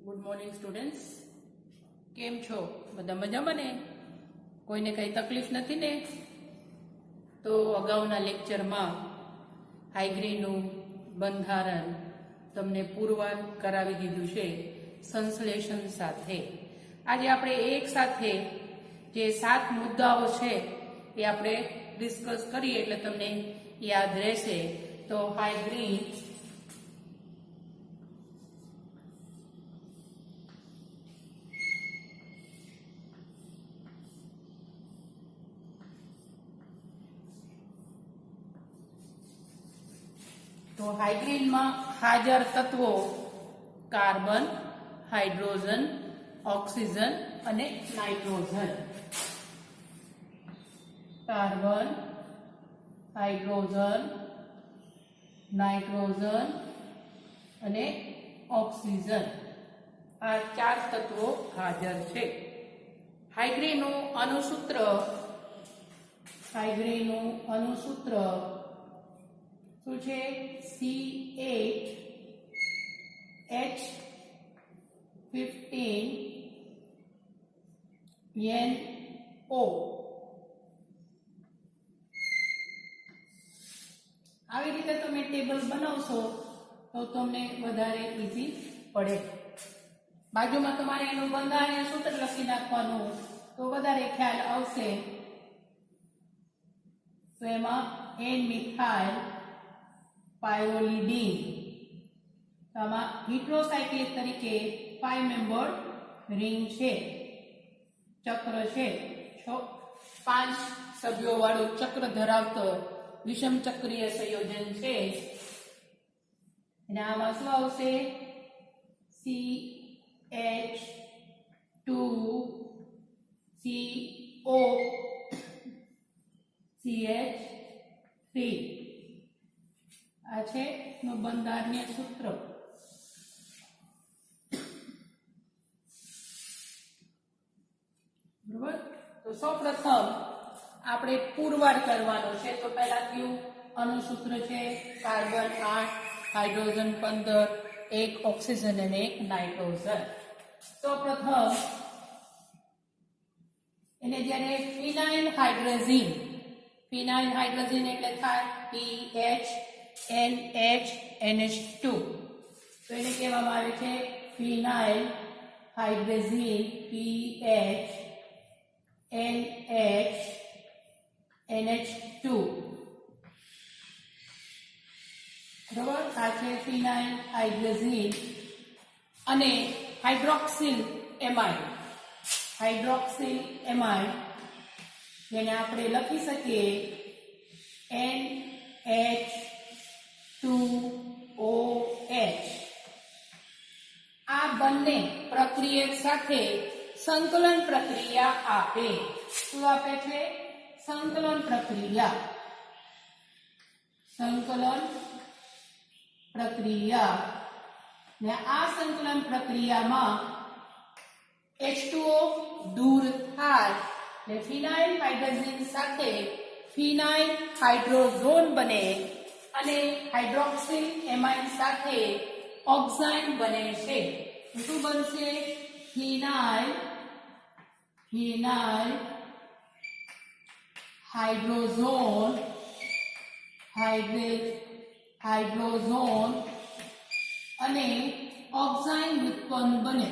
Good morning students, કેમ છો? બધા મજામાં ને? કોઈને કંઈ તકલીફ નથી ને? તો અગાઉના લેક્ચરમાં હાઇગ્રીનનું બંધારણ તમને પુરવાર કરાવી દીધું છે સંશ્લેષણ સાથે. આજે આપણે એક સાથે જે 7 મુદ્દાઓ છે એ આપણે ડિસ્કસ કરીએ એટલે તમને યાદ રહેશે. તો હાઇગ્રીન હાઇગ્રીનમાં હાજર તત્વો કાર્બન, હાઇડ્રોજન, ઓક્સિજન અને નાઇટ્રોજન. કાર્બન, હાઇડ્રોજન, નાઇટ્રોજન અને ઓક્સિજન, આ 4 તત્વો હાજર છે. હાઇગ્રીનનું અણુસૂત્ર શું છે? C8H15NO. આવી રીતે તમે ટેબલ બનાવશો તો તમને વધારે ઈઝી પડે. બાજુમાં તમારે એનું બંધારણીય સૂત્ર લખી નાખવાનું તો વધારે ખ્યાલ આવશે. તો એમાં N-મિથાઇલ પાયરોલિડીન, આમાં હિટ્રોસાયક્લિક તરીકે 5 મેમ્બર રિંગ છે, ચક્ર છે. 5 સભ્યો વાળું ચક્ર ધરાવતો વિષમ ચક્રીય સંયોજન છે. અને આમાં શું આવશે? CH2CO CH3. આ છે નું બંધારણીય સૂત્ર. બરોબર. તો સૌપ્રથમ આપણે પુરવાર કરવાનો છે. તો પહેલા કયું અણુસૂત્ર છે? કાર્બન 8, હાઇડ્રોજન 15, 1 ઓક્સિજન અને 1 નાઇટ્રોજન. તો પ્રથમ એને જ્યારે ફિનાઇલ હાઇડ્રોજન એટલે થાય PHNH NH2. તો એને કહેવામાં આવે છે ફિનાઇલ હાઇડ્રોજન PHNH બરોબર. આ છે ફિનાઇલ હાઇડ્રોજન. અને હાઇડ્રોક્સિલ એમાઇડ જેને આપણે લખી શકીએ NH2OH. આ બંને પ્રક્રિયક સાથે સંકલન પ્રક્રિયા આપે. શું આપે છે? સંકલન પ્રક્રિયા. ને આ સંકલન પ્રક્રિયામાં H2O દૂર થાય એટલે ફિનાઇલ હાઇડ્રોજન સાથે ફિનાઇલ હાઇડ્રોઝોન બને અને હાઇડ્રોક્સિલ એમાઇડ સાથે ઓક્સાઇડ બને છે. શું બનશે? ફિનાઇલ હાઇડ્રોઝોન અને ઓક્સાઇડ ઉત્પન્ન બને.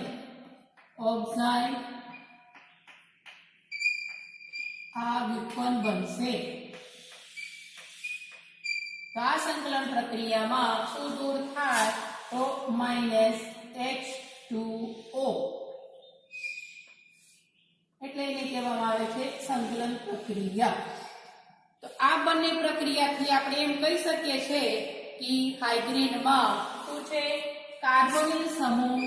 ઓક્સાઇડ આ વ્યુત્પન્ન બનશે. તો આ સંકલન પ્રક્રિયામાં શું દૂર થાય? તો -H2O. એટલે એને કહેવામાં આવે છે સંકલન પ્રક્રિયા. તો આ બંને પ્રક્રિયાથી આપણે એમ કહી શકીએ છીએ કે હાઇગ્રીનમાં શું છે? કાર્બોનિલ સમૂહ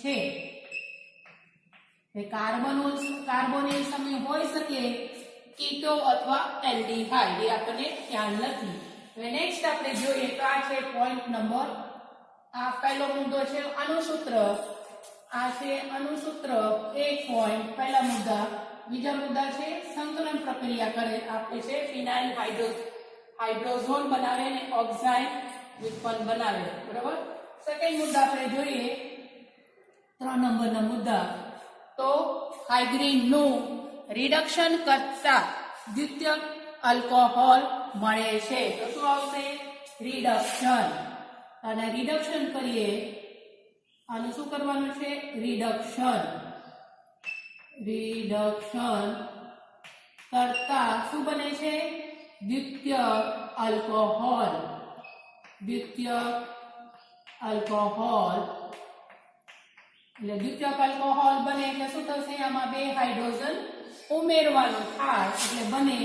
છે. કાર્બોનિલ સમૂહ હોઈ શકે કીટો અથવા એલ્ડિહાઇડ, એ આપણને ખ્યાલ નથી. હવે નેક્સ્ટ આપણે જોઈએ તો આ છે પોઈન્ટ નંબર, આ પહેલો મુદ્દો છે અણુસૂત્ર. આ છે અણુસૂત્ર 1 પોઈન્ટ. પહેલા મુદ્દા બીજા મુદ્દા છે સંકલન પ્રક્રિયા કરે આપે છે ફિનાઇલ હાઇડ્રોઝોન બનાવે અને ઓક્સાઇડ ઉત્પન્ન બનાવે. બરાબર. સેકન્ડ મુદ્દા આપણે જોઈએ 3 નંબરના મુદ્દા. તો હાઇગ્રીનનું રિડક્શન કરતા દ્વિતીયક આલ્કોહોલ મળે છે. તો શું આવશે? રિડક્શન. અને રિડક્શન કરીએ, આનું શું કરવાનું છે? રિડક્શન કરતા શું બને છે? દ્વિતીયક આલ્કોહોલ. એટલે દ્વિતીયક આલ્કોહોલ બને એટલે શું થશે? આમાં 2 હાઇડ્રોજન ઉમેરવાનું થાય એટલે બને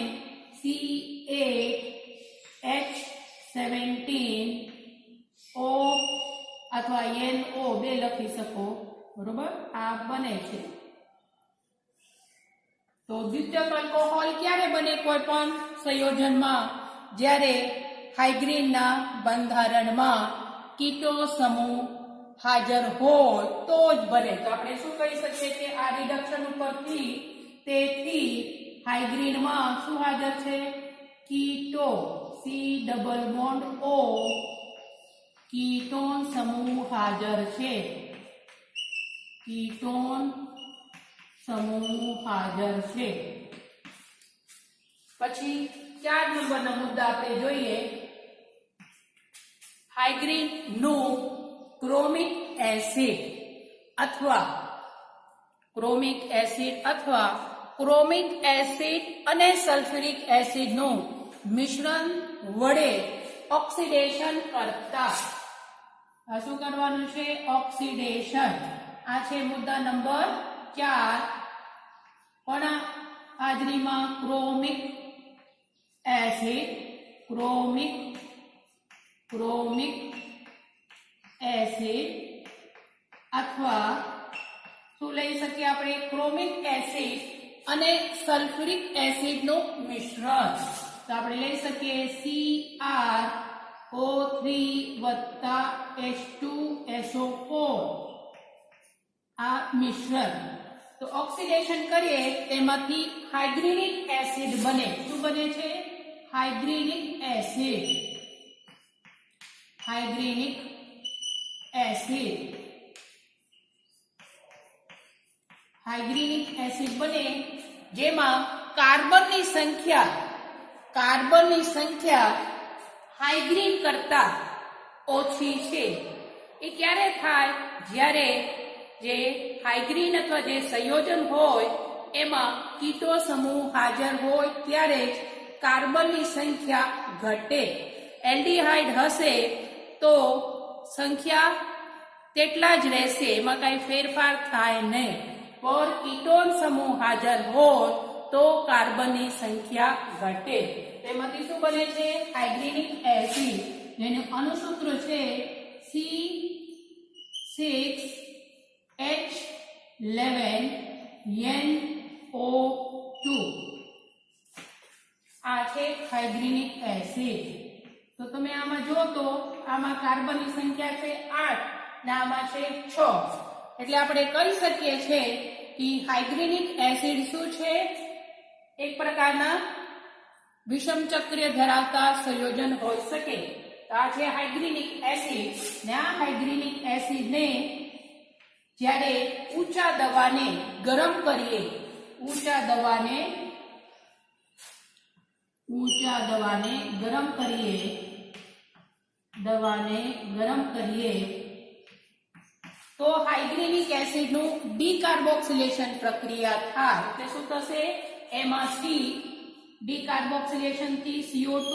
CaH17O અથવા NO 2 લખી શકો. બરોબર. આ બને છે. તો દ્વિતીયક આલ્કોહોલ ક્યારે બને કોઈ પણ સંયોજનમાં? જ્યારે હાઇગ્રીનના બંધારણમાં કીટો સમૂહ હાજર હોય તો જ બને. તો આપણે શું કહી શકીએ કે આ રિડક્શન ઉપરથી તેથી હાઇગ્રીનમાં શું હાજર છે? કીટો C≡O કીટોન સમૂહ હાજર છે. કીટોન સમૂહ હાજર છે. પછી 4 નંબરના મુદ્દા આપણે જોઈએ. હાઇગ્રીનનું ક્રોમિક એસિડ અથવા ક્રોમિક એસિડ અને સલ્ફ્યુરિક એસિડનું મિશ્રણ વડે ઓક્સિડેશન કરતા. આ શું કરવાનું છે? ઓક્સિડેશન. આ છે મુદ્દા નંબર 4. પણ હાજરીમાં ક્રોમિક એસિડ અથવા શું લઈ શકીએ આપણે? ક્રોમિક એસિડ અને સલ્ફ્યુરિક એસિડનું મિશ્રણ. તો આપણે લઈ શકીએ CrO3 H2SO4 આ મિશ્રણ. તો ઓક્સિડેશન કરીએ તેમાંથી હાઇડ્રોનિક એસિડ બને. શું બને છે? હાઇડ્રોનિક એસિડ બને જેમાં કાર્બનની સંખ્યા હાઇગ્રીન કરતા ઓછી છે. એ ક્યારે થાય? જ્યારે જે હાઇગ્રીન અથવા જે સંયોજન હોય એમાં કીટો સમૂહ હાજર હોય ત્યારે જ કાર્બનની સંખ્યા ઘટે. એલ્ડિહાઇડ હશે તો સંખ્યા તેટલા જ રહેશે, એમાં કાંઈ ફેરફાર થાય નહીં. પર કીટોન સમૂહ હાજર હોય તો કાર્બનની સંખ્યા ઘટે. તેમાંથી શું બને છે? હાઇડ્રોનિક એસિડ, જેનું અણુસૂત્ર છે C6H11NO2. આ છે હાઇડ્રોનિક એસિડ. તો તમે આમાં જો તો આમાં કાર્બનની સંખ્યા છે 8 ને આમાં છે 6. એટલે આપણે કહી શકીએ છીએ કે હાઇડ્રોનિક એસિડ શું છે? એક પ્રકારના વિષમ ચક્ર ધરાવતા સંયોજન હોઈ શકે. તો આ છે હાઇડ્રોનિક એસિડ ને આ હાઇડ્રોનિક એસિડને જ્યારે ઊંચા દબાણે ગરમ કરીએ, ઊંચા દબાણે ગરમ કરીએ તો હાઇડ્રોનિક એસિડનું ડીકાર્બોક્સિલેશન પ્રક્રિયા થાય. એટલે શું થશે? એમાંથી ડીકાર્બોક્સિલેશનથી CO2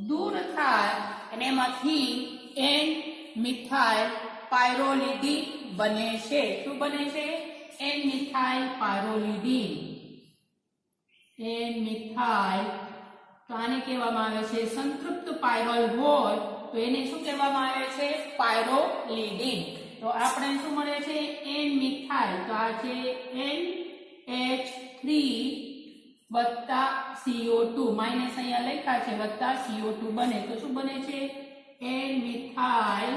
દૂર થાય અને એમાંથી N-મિથાઇલ પાયરોલિડીન બને છે. શું બને છે? N-મિથાઇલ પાયરોલિડીન. N-મિથાઇલ, તો આને કહેવામાં આવે છે સંતૃપ્ત પાયરોલ હોય તો એને શું કહેવામાં આવે છે? પાયરોલિડીન. તો આપણે શું મળે છે? N-મિથાઇલ. તો આ છે NH3 વત્તા CO2 માઇનસ અહીંયા લખ્યા છે વત્તા CO2 બને. તો શું બને છે? N-મિથાઇલ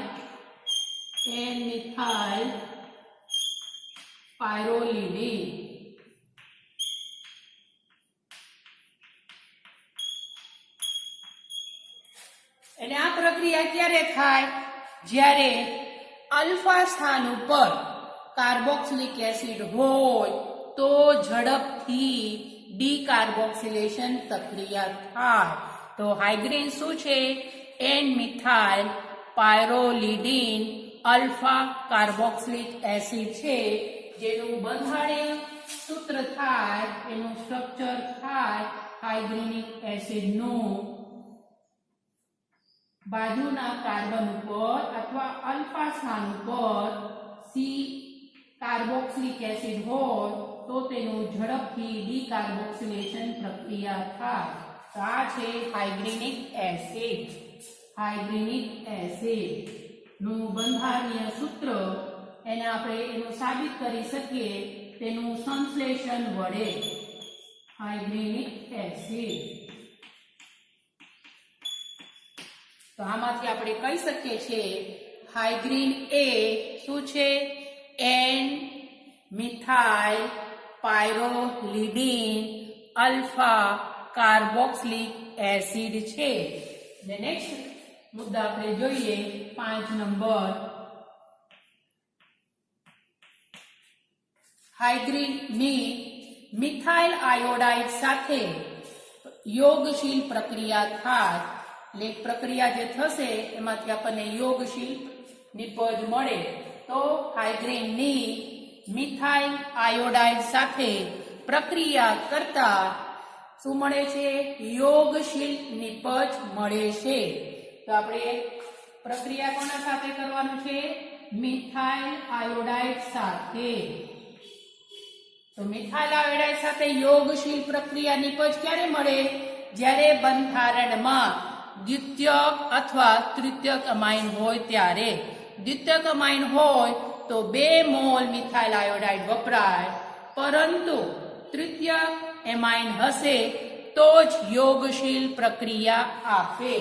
પાયરોલિડીન. અને આ પ્રક્રિયા ક્યારે થાય? જ્યારે અલ્ફા સ્થાન ઉપર કાર્બોક્સિલિક એસિડ હોય તો ઝડપથી ડીકાર્બોક્સિલેશન પ્રક્રિયા થાય. તો હાઇગ્રીન શું છે? N methyl pyrrolidine alpha carboxylic acid છે, જેનું બંધારણીય સૂત્ર થાય, એનું સ્ટ્રક્ચર થાય હાઇગ્રીનિક એસિડનું બાજુના કાર્બન ઉપર અથવા અલ્ફા સ્થાન ઉપર સી કાર્બોક્સિલિક એસિડ હોય તો તેનું ઝડપથી ડીકાર્બોક્સિલેશન પ્રક્રિયા થાય. તો આ છે હાઇગ્રીનિક એસિડ. હાઇગ્રીનિક એસિડ નું બંધારણીય સૂત્ર એને આપણે એનું સાબિત કરી શકીએ તેનું સંશ્લેષણ વડે. હાઇગ્રીનિક એસિડ. તો આમાંથી આપણે કહી શકીએ છીએ હાઇગ્રીન એ શું છે? N methyl pyrrolidine alpha carboxylic acid છે. ને નેક્સ્ટ મુદ્દા આપણે જોઈએ 5 નંબર. હાઇગ્રીનની મિથાઇલ આયોડાઇડ સાથે યોગશીલ પ્રક્રિયા થાય. એટલે પ્રક્રિયા જે થશે એમાંથી આપણને યોગશીલ નિપજ મળે. તો હાઇગ્રીનની મિથાઇલ આયોડાઇડ સાથે પ્રક્રિયા કરતા શું મળે છે? યોગશીલ નિપજ મળે છે. તો આપણે પ્રક્રિયા કોના સાથે કરવાનું છે? મિથાઇલ આયોડાઇડ સાથે. તો મિથાઇલ આયોડાઇડ સાથે યોગશીલ પ્રક્રિયા નિપજ ક્યારે મળે? જ્યારે બંધારણમાં દ્વિતીયક અથવા તૃતીયક અમાઇન હોય ત્યારે. દ્વિતીયક અમાઇન હોય તો 2 મોલ મિથાઇલ આયોડાઇડ વપરાય, પરંતુ તૃતીયક એમાઇન હશે તો જ યોગશીલ પ્રક્રિયા આપે.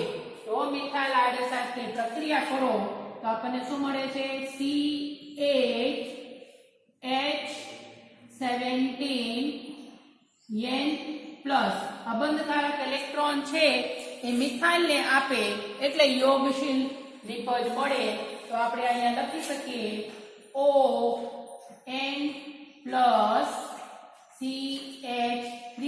તો મિથાઇલ આયોડાઇડ સાથે પ્રક્રિયા કરો તો આપણને શું મળે છે? CH17N પ્લસ અબંધકારક ઇલેક્ટ્રોન છે એ મિથાઇલને આપે એટલે યોગશીલ નિપજ મળે. તો આપણે અહીંયા લખી શકીએ ON પ્લસ CH3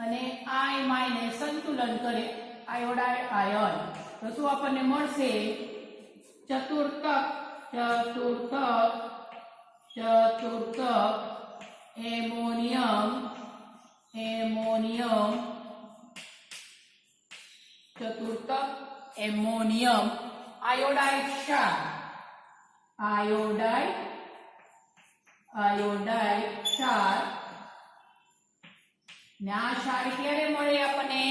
અને I માઇને સંતુલન કરે આયોડાઇડ આયન. તો શું આપણને મળશે? ચતુર્થક એમોનિયમ ચતુર્થક એમોનિયમ આયોડાઇડ ક્ષાર. આયોડાઇડ ક્ષાર. ને આ ક્ષાર ક્યારે મળે આપણને?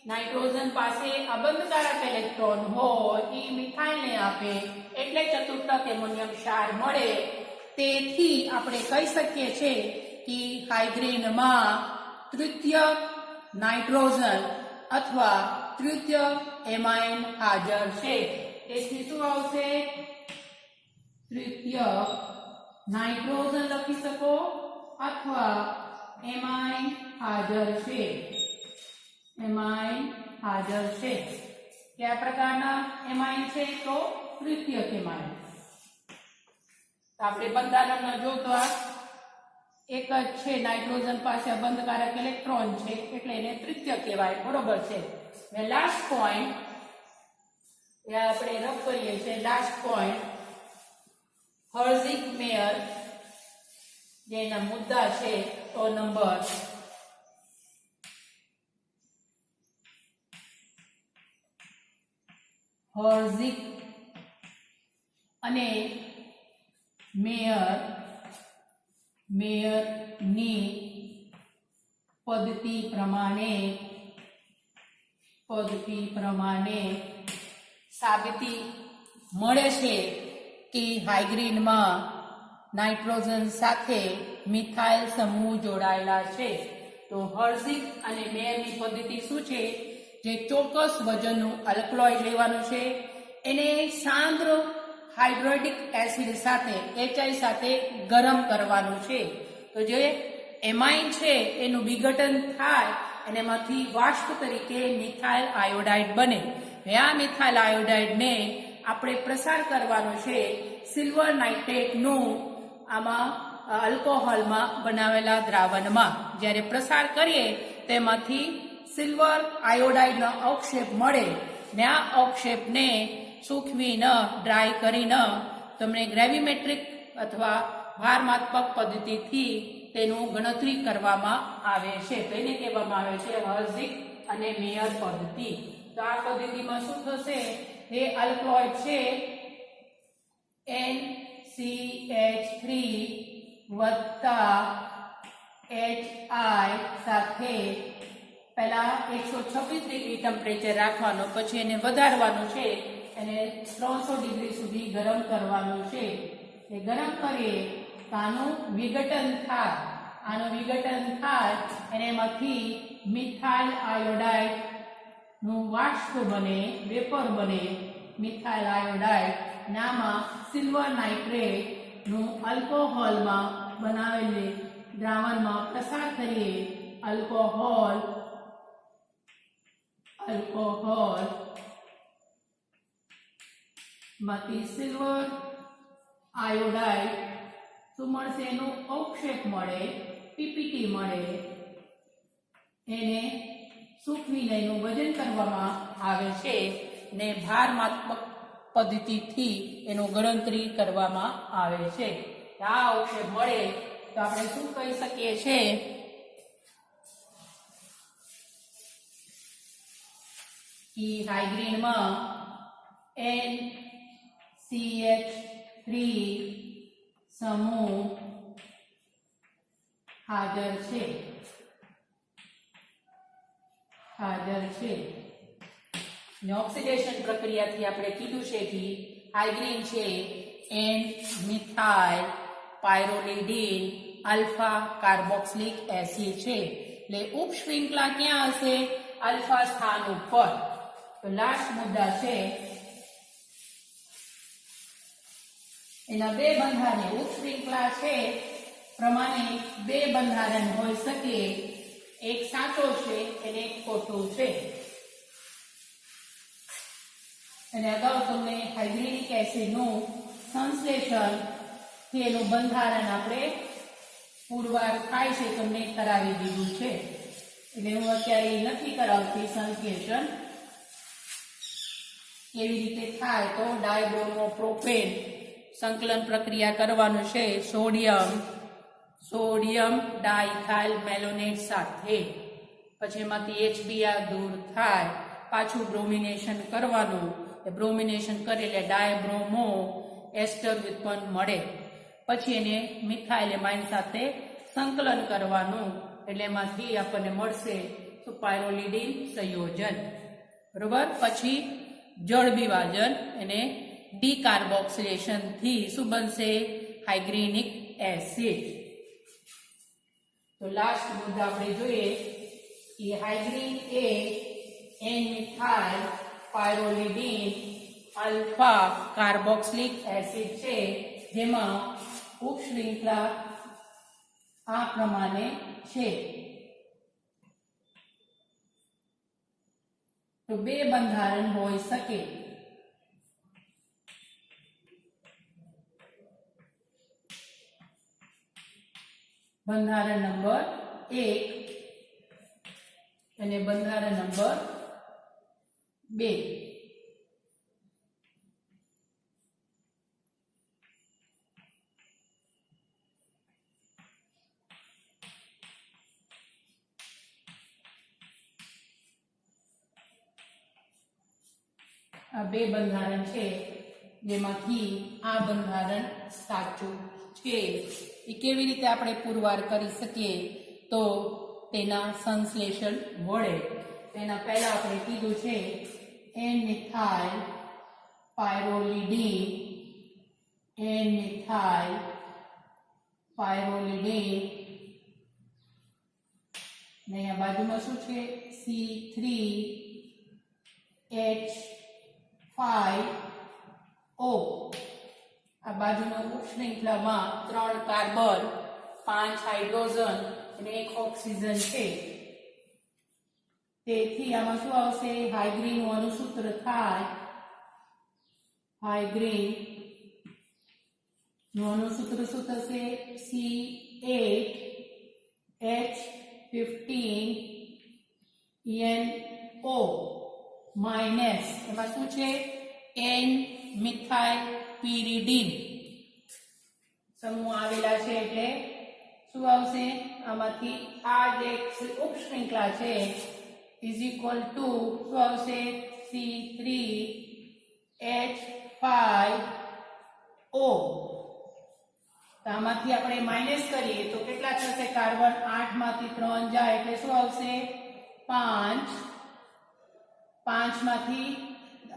નાઇટ્રોજન પાસે અબંધકારક ઇલેક્ટ્રોન હોય એ મિથાઇલને આપે એટલે ચતુર્થક એમોનિયમ ક્ષાર મળે. તેથી આપણે કહી શકીએ છીએ કે હાઇગ્રીનમાં તૃતીયક નાઇટ્રોજન અથવા તૃતીયક એમાઇન હાજર છે. તેથી શું આવશે? તૃતીયક નાઇટ્રોજન લખી શકો અથવા એમાઇન હાજર છે. એમાઇન હાજર છે. કયા પ્રકારના એમાઇન છે? તો તૃતીયક એમાઇન. આપણે બંધારણમાં જો તો આ એક જ છે, નાઇટ્રોજન પાસે અબંધકારક ઇલેક્ટ્રોન છે એટલે એને તૃતીયક કહેવાય. બરોબર છે. ને લાસ્ટ પોઈન્ટ એ આપણે રફ કરીએ છીએ. લાસ્ટ પોઈન્ટ હર્ઝિક મેયર જેના મુદ્દા છે તો નંબર હર્ઝિક અને મેયરની પદ્ધતિ પ્રમાણે સાબિતી મળે છે કે હાઇગ્રીનમાં નાઇટ્રોજન સાથે મિથાઇલ સમૂહ જોડાયેલા છે. તો હર્ઝિક અને મેયરની પદ્ધતિ શું છે? જે ચોક્કસ વજનનું આલ્કલોઇડ લેવાનું છે, એને સાંદ્ર હાઇડ્રોડિક એસિડ સાથે HI સાથે ગરમ કરવાનું છે. તો જે એમાઇન છે એનું વિઘટન થાય અને એમાંથી વાષ્પ તરીકે મિથાઇલ આયોડાઇડ બને. હવે આ મિથાઇલ આયોડાઇડને આપણે પ્રસાર કરવાનો છે સિલ્વર નાઇટ્રેટનું આમાં આલ્કોહોલમાં બનાવેલા દ્રાવણમાં. જ્યારે પ્રસાર કરીએ તેમાંથી સિલ્વર આયોડાઇડનો અવક્ષેપ મળે ને આ અવક્ષેપને સૂકવીને ડ્રાય કરીને તમને ગ્રેવિમેટ્રિક અથવા ભારમાત્મક પદ્ધતિથી તેનું ગણતરી કરવામાં આવે છે. તેને કહેવામાં આવે છે હર્ઝિક અને મેયર પદ્ધતિ. તો આ પદ્ધતિમાં શું થશે? એ આલ્કલોઇડ છે NCH3 વત્તા HI સાથે પહેલા 126 ડિગ્રી ટેમ્પરેચર રાખવાનું, પછી એને વધારવાનું છે અને 300 ડિગ્રી સુધી ગરમ કરવાનું છે. એ ગરમ કરીએ તો આનું વિઘટન થાય. આનું વિઘટન થાય અને એમાંથી મિથાઇલ આયોડાઇડ નું વાષ્પ બને, વેપર બને. મિથાઇલ આયોડાઇડ નામાં સિલ્વર નાઇટ્રેટ નું આલ્કોહોલમાં બનાવેલી દ્રાવણમાં પ્રસાર કરીએ. આલ્કોહોલ માંથી સિલ્વર આયોડાઇડ શું મળશે? એનું અવક્ષેપ મળે, પીપીટી મળે. એને સૂકવીને એનું વજન કરવામાં આવે છે ને ભારમાત્મક પદ્ધતિથી એનું ગણતરી કરવામાં આવે છે. આ અવક્ષેપ મળે તો આપણે શું કહી શકીએ છીએ? કે હાઇગ્રીનમાં NCH3 સમૂહ હાજર છે. ઓક્સિડેશન પ્રક્રિયાથી આપણે કીધું છે કે હાઇગ્રીન છે N methyl pyrrolidine alpha carboxylic acid છે. એટલે ઉપશ્રૃંખલા ક્યાં હશે? આલ્ફા સ્થાન ઉપર. તો લાસ્ટ મુદ્દા છે એના બે બંધારણ. ઉપશ્રૃંખલા છે પ્રમાણે બે બંધારણ હોઈ શકે. એક સાચો છે અને એક ખોટો છે. અને અગાઉ તમને હાઇડ્રોક્લોરિક એસિડનું સંશ્લેષણ તેનું બંધારણ આપણે પુરવાર થાય છે તમને કરાવી દીધું છે. એટલે હું અત્યારે નથી કરાવતી સંશ્લેષણ કેવી રીતે થાય. તો ડાયબ્રોમો પ્રોપેન સંકલન પ્રક્રિયા કરવાનું છે સોડિયમ ડાઇથાઇલ મેલોનેટ સાથે. પછી એમાંથી HBr દૂર થાય, પાછું બ્રોમિનેશન કરવાનું. બ્રોમિનેશન કરે એટલે ડાયબ્રોમો એસ્ટર ઉત્પન્ન મળે. પછી એને મિથાઇલેમાઇન સાથે સંકલન કરવાનું એટલે એમાંથી આપણને મળશે પાયરોલિડીન સંયોજન. બરોબર. પછી જળ વિભાજન અને ડીકાર્બોક્સિલેશન થી શું બનશે? હાઇગ્રીનિક એસિડ. તો લાસ્ટ મુદ્દા આપણે જોઈએ કે હાઇગ્રીન એ N methyl pyrrolidine alpha carboxylic acid છે જેમાં ઉપશ્રૃંખલા આ પ્રમાણે છે. તો બે બંધારણ હોઈ શકે. બંધારણ નંબર 1 અને બંધારણ નંબર 2. આ બે બંધારણ છે જેમાંથી આ બંધારણ સાચું છે. એ કેવી રીતે આપણે પુરવાર કરી શકીએ? તો તેના સંશ્લેષણ વડે. તેના પહેલા આપણે કીધું છે N મિથાઇલ પાયરોલિડીન ને આ બાજુમાં શું છે? C3H5O. આ બાજુના ઉપશ્રૃંખલામાં 3 કાર્બન 5 હાઇડ્રોજન અને 1 ઓક્સિજન છે. તેથી આમાં શું આવશે? હાઇગ્રીન નું અણુસૂત્ર થાય, હાઇગ્રીન નું અણુસૂત્ર શું થશે? C8H15NO માઇનસ એમાં શું છે? N મિથાઇલ pyridine સમૂહ આવેલા છે એટલે શું આવશે? આમાંથી આ જે ઉપશૃંખલા છે ઇઝ ઇક્વલ ટુ શું આવશે? C3H5O. તો આમાંથી આપણે માઇનસ કરીએ તો કેટલા થશે? કાર્બન 8 માંથી 3 જાય એટલે શું આવશે? 5. 5 માંથી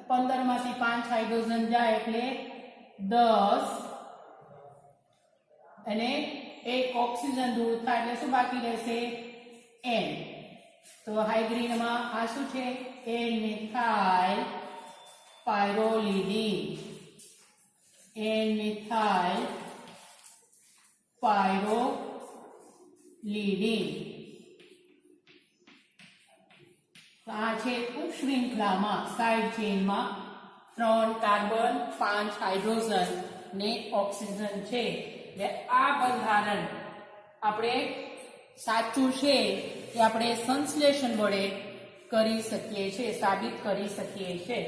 15 માંથી 5 હાઇડ્રોજન જાય એટલે 10 અને એક ઓક્સિજન દૂર થાય એટલે શું બાકી રહેશે? N. તો હાઇગ્રીનમાં આ શું છે? N methyl pyrrolidine, N methyl pyrrolidine. આ છે ઉપશૃંખલામાં સાઇડ ચેનમાં 3 કાર્બન 5 હાઇડ્રોજન ને ઓક્સિજન છે. એટલે આ બંધારણ આપણે સાચું છે કે આપણે સંશ્લેષણ વડે કરી શકીએ છીએ, સાબિત કરી શકીએ છીએ.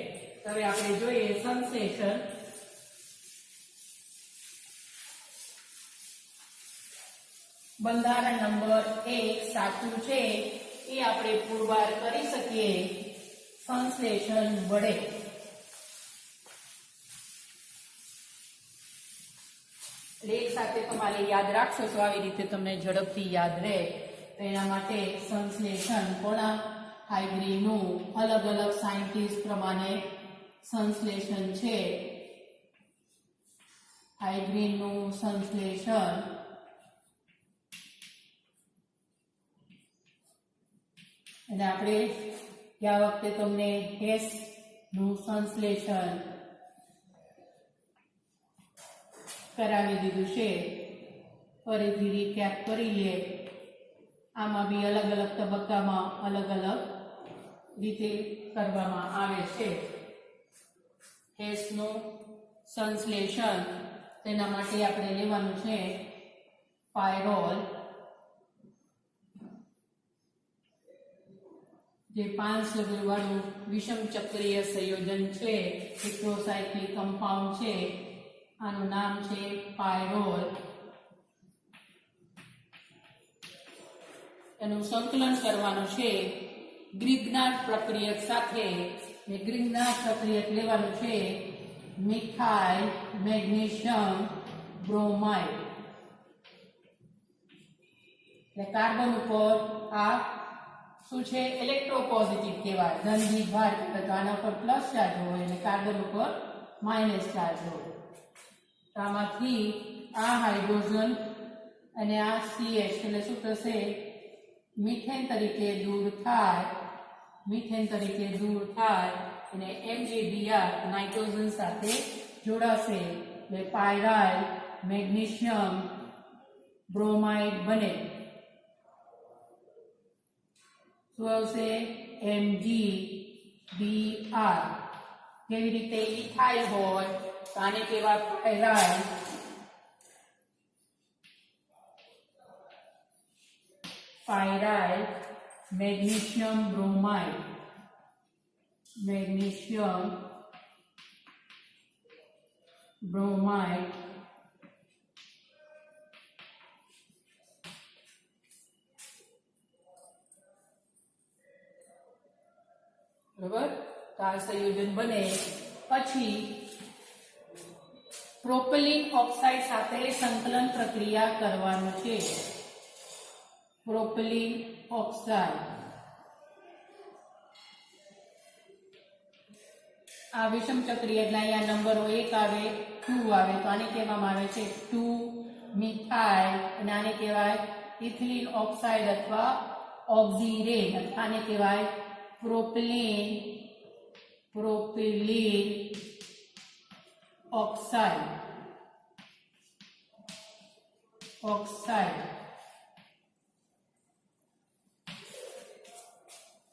હવે આપણે જોઈએ સંશ્લેષણ. બંધારણ નંબર 1 સાચું છે એ આપણે પુરવાર કરી શકીએ સંશ્લેષણ વડે. એટલે એક સાથે તમારે યાદ રાખશો તો આવી રીતે તમને ઝડપથી યાદ રહે. તો એના માટે સંશ્લેષણ કોના? હાઇગ્રીનનું અલગ અલગ સાયન્ટિસ્ટ પ્રમાણે સંશ્લેષણ છે. હાઇગ્રીનનું સંશ્લેષણ અને આપણે ગયા વખતે તમને હેસ નું સંશ્લેષણ કરાવી દીધું છે. ફરીથી રીકેપ કરી લઈએ. આમાં બી અલગ અલગ તબક્કામાં અલગ અલગ રીતે કરવામાં આવે છે. હેસ નું સંશ્લેષણ તેના માટે આપણે લેવાનું છે પાયરોલ, જે 5 સભ્ય વાળું વિષમ ચક્રીય સંયોજન છે, હેક્સોસાયક્લિક કમ્પાઉન્ડ છે. આનું નામ છે પાયરોલ. એનું સંકલન કરવાનું છે ગ્રિગ્નાર્ડ પ્રક્રિયક સાથે. ગ્રિગ્નાર્ડ પ્રક્રિયક લેવાનું છે મિથાઇલ મેગ્નેશિયમ બ્રોમાઇડ. એટલે કાર્બન ઉપર આ શું છે? ઇલેક્ટ્રોપોઝિટિવ કહેવાય, ધનની ભાર. તો આના પર પ્લસ ચાર્જ હોય અને કાર્બન ઉપર માઇનસ ચાર્જ હોય. તો આમાંથી આ હાઇડ્રોજન અને આ CH એટલે શું થશે? મિથેન તરીકે દૂર થાય, મિથેન તરીકે દૂર થાય અને MgBr નાઇટ્રોજન સાથે જોડાશે એટલે પાયરાઇલ મેગ્નેશિયમ બ્રોમાઇડ બને. શું આવશે? MgBr. કેવી રીતે? ઇથાઇલ હોય તો આને કહેવાય પાયરાઇલ પાયરાઇલ મેગ્નેશિયમ બ્રોમાઇડ. મેગ્નેશિયમ બ્રોમાઇડ બરાબર. તો આ સંયોજન બને પછી પ્રોપેલિન ઓક્સાઇડ સાથે સંકલન પ્રક્રિયા કરવાનું છે. પ્રોપેલિન ઓક્સાઇડ આ વિષમ ચક્રીય એટલે અહીંયા નંબરો 1 આવે, 2 આવે તો આને કહેવામાં આવે છે 2 મિથાઇલ અને આને કહેવાય ઇથિલિન ઓક્સાઇડ અથવા ઓક્સિરેન. આને કહેવાય પ્રોપેલિન ઓક્સાઇડ.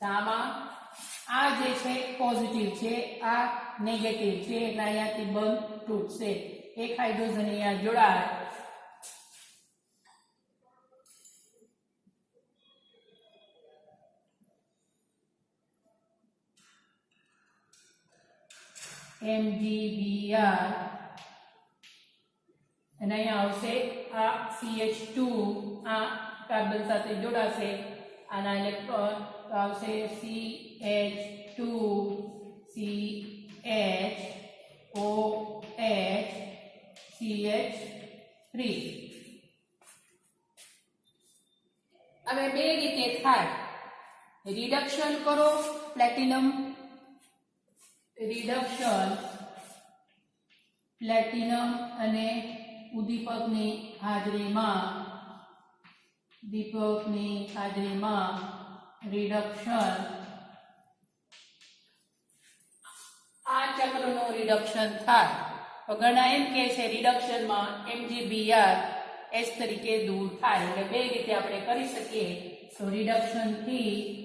આમાં આ જે છે પોઝિટિવ છે, આ નેગેટિવ છે, એટલે અહીંયાથી બંધ તૂટશે. એક હાઇડ્રોજન અહીંયા જોડાય MgBr અને અહીંયા આવશે આ CH2, આ કાર્બન સાથે જોડાશે, આના ઇલેક્ટ્રોન તો આવશે CH2 CH OH CH3. હવે બે રીતે થાય. રિડક્શન કરો, પ્લેટિનમ રિડક્શન પ્લેટિનમ અને ઉદ્દીપકની હાજરીમાં રિડક્શન, આ ચક્રનું રિડક્શન થાય. તો ઘણા એમ કે છે રિડક્શનમાં MgBr H તરીકે દૂર થાય. એટલે બે રીતે આપણે કરી શકીએ. તો રિડક્શન થી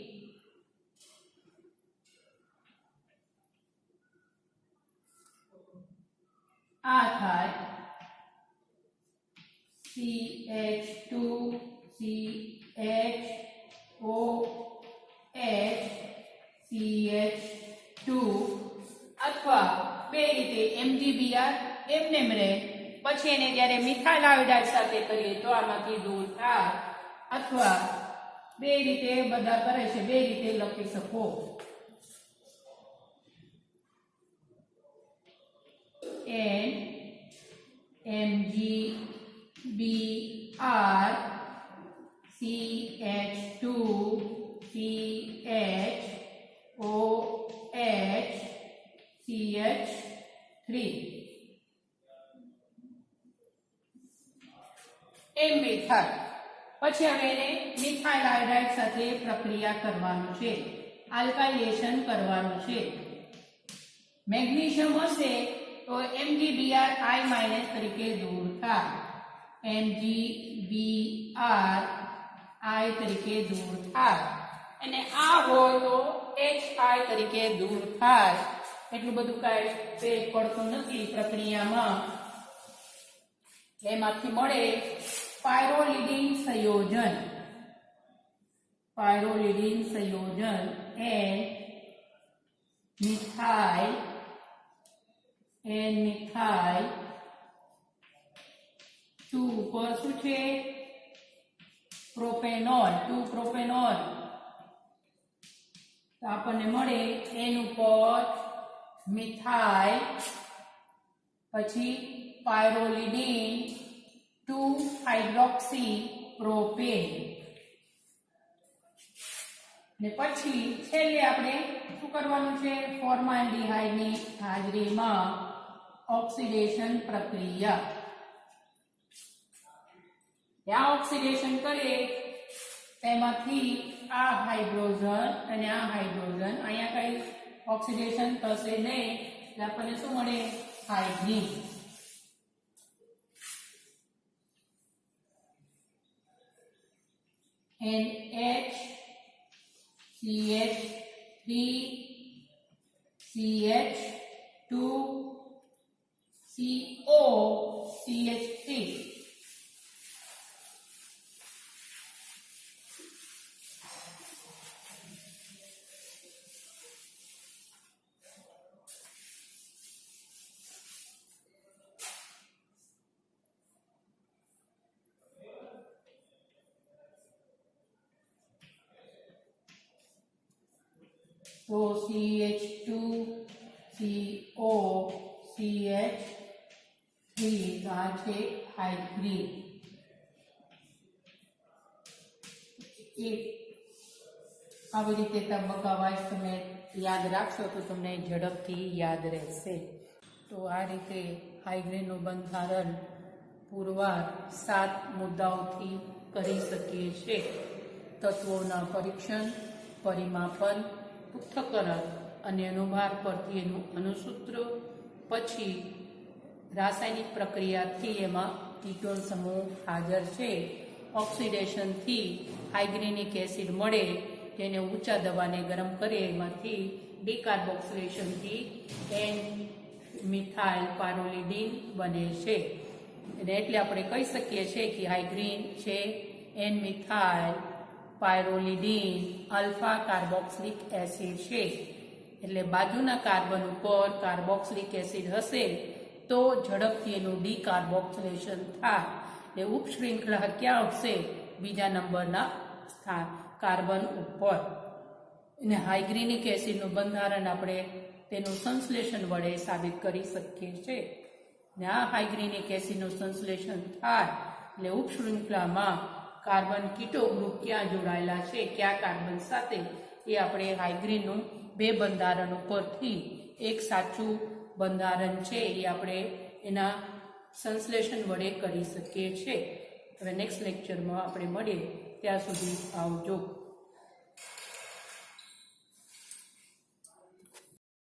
આ થાય CH2 CHOH CH2, અથવા બે રીતે MgBr એમને રહે, પછી એને જ્યારે મિથાઇલ આયોડાઇડ સાથે કરીએ તો આમાંથી દૂર થાય. અથવા બે રીતે બધા કરે છે, બે રીતે લખી શકો. MgBr CH2 CHOH CH3 એમ બે થાય. પછી હવે એને મિથાઇલ આયોડાઇડ સાથે પ્રક્રિયા કરવાનું છે, આલ્કાઇલેશન કરવાનું છે. મેગ્નેશિયમ હશે તો MgBr I- તરીકે દૂર થાય. MgBr I તરીકે દૂર થાય. અને આ હોય તો HI તરીકે દૂર થાય. એટલું બધું કાંઈ ફેર પડતું નથી પ્રક્રિયામાં. એમાંથી મળે પાયરોલિડિન સંયોજન. મિથાઇલ 2 પર શું છે? પ્રોપેનોલ. 2 પ્રોપેનોલ. તો આપણને મળે N ઉપર મિથાઇલ, પછી પાયરોલિડિન 2 હાઇડ્રોક્સી પ્રોપેન. ને પછી છેલ્લે આપણે શું કરવાનું છે? ફોર્માલ્ડિહાઇડની હાજરીમાં ઓક્સિડેશન પ્રક્રિયા. ત્યાં ઓક્સિડેશન કરીએ તેમાંથી આ હાઇડ્રોજન અને આ હાઇડ્રોજન, અહીંયા કઈ ઓક્સિડેશન થશે નહીં, એટલે આપણને શું મળે? હાઇડ્રીન. NH CH3 CH2 CO CH3. તો CH2 CO CH3 આ છે હાઇડ્રીન. આવી રીતે તબક્કા વાઇઝ તમે યાદ રાખશો તો તમને ઝડપથી યાદ રહેશે. તો આ રીતે હાઇડ્રીનનું બંધારણ પુરવાર 7 મુદ્દાઓથી કરી શકીએ છીએ. તત્વોના પરીક્ષણ, પરિમાપન, પૃથ્થકરણ અને અનુભાર પરથી એનું અણુસૂત્ર, પછી રાસાયણિક પ્રક્રિયાથી એમાં કીટોન સમૂહ હાજર છે, ઓક્સિડેશનથી હાઇડ્રોનિક એસિડ મળે તેને ઊંચા દબાણે ગરમ કરીએ એમાંથી ડીકાર્બોક્સિલેશનથી એન મિથાઇલ પાયરોલિડીન બને છે અને એટલે આપણે કહી શકીએ છીએ કે હાઇગ્રીન છે N methyl pyrrolidine alpha carboxylic acid છે. એટલે બાજુના કાર્બન ઉપર કાર્બોક્સિલિક એસિડ હશે તો ઝડપથી એનું ડીકાર્બોક્સિલેશન થાય. એટલે ઉપશૃંખલા ક્યાં હશે? બીજા નંબરના સ્થાન કાર્બન ઉપર. અને હાઇગ્રીનિક એસિડનું બંધારણ આપણે તેનું સંશ્લેષણ વડે સાબિત કરી શકીએ છીએ. ને આ હાઇગ્રીનિક એસિડનું સંશ્લેષણ થાય એટલે ઉપશૃંખલામાં કાર્બન કીટો ગ્રુપ ક્યાં જોડાયેલા છે, કયા કાર્બન સાથે, એ આપણે હાઇગ્રીનનું 2 બંધારણ ઉપરથી એક સાચું બંધારણ છે એ આપણે એના સંશ્લેષણ વડે કરી શકીએ છીએ. હવે નેક્સ્ટ લેક્ચરમાં આપણે મળીએ, ત્યાં સુધી આવજો.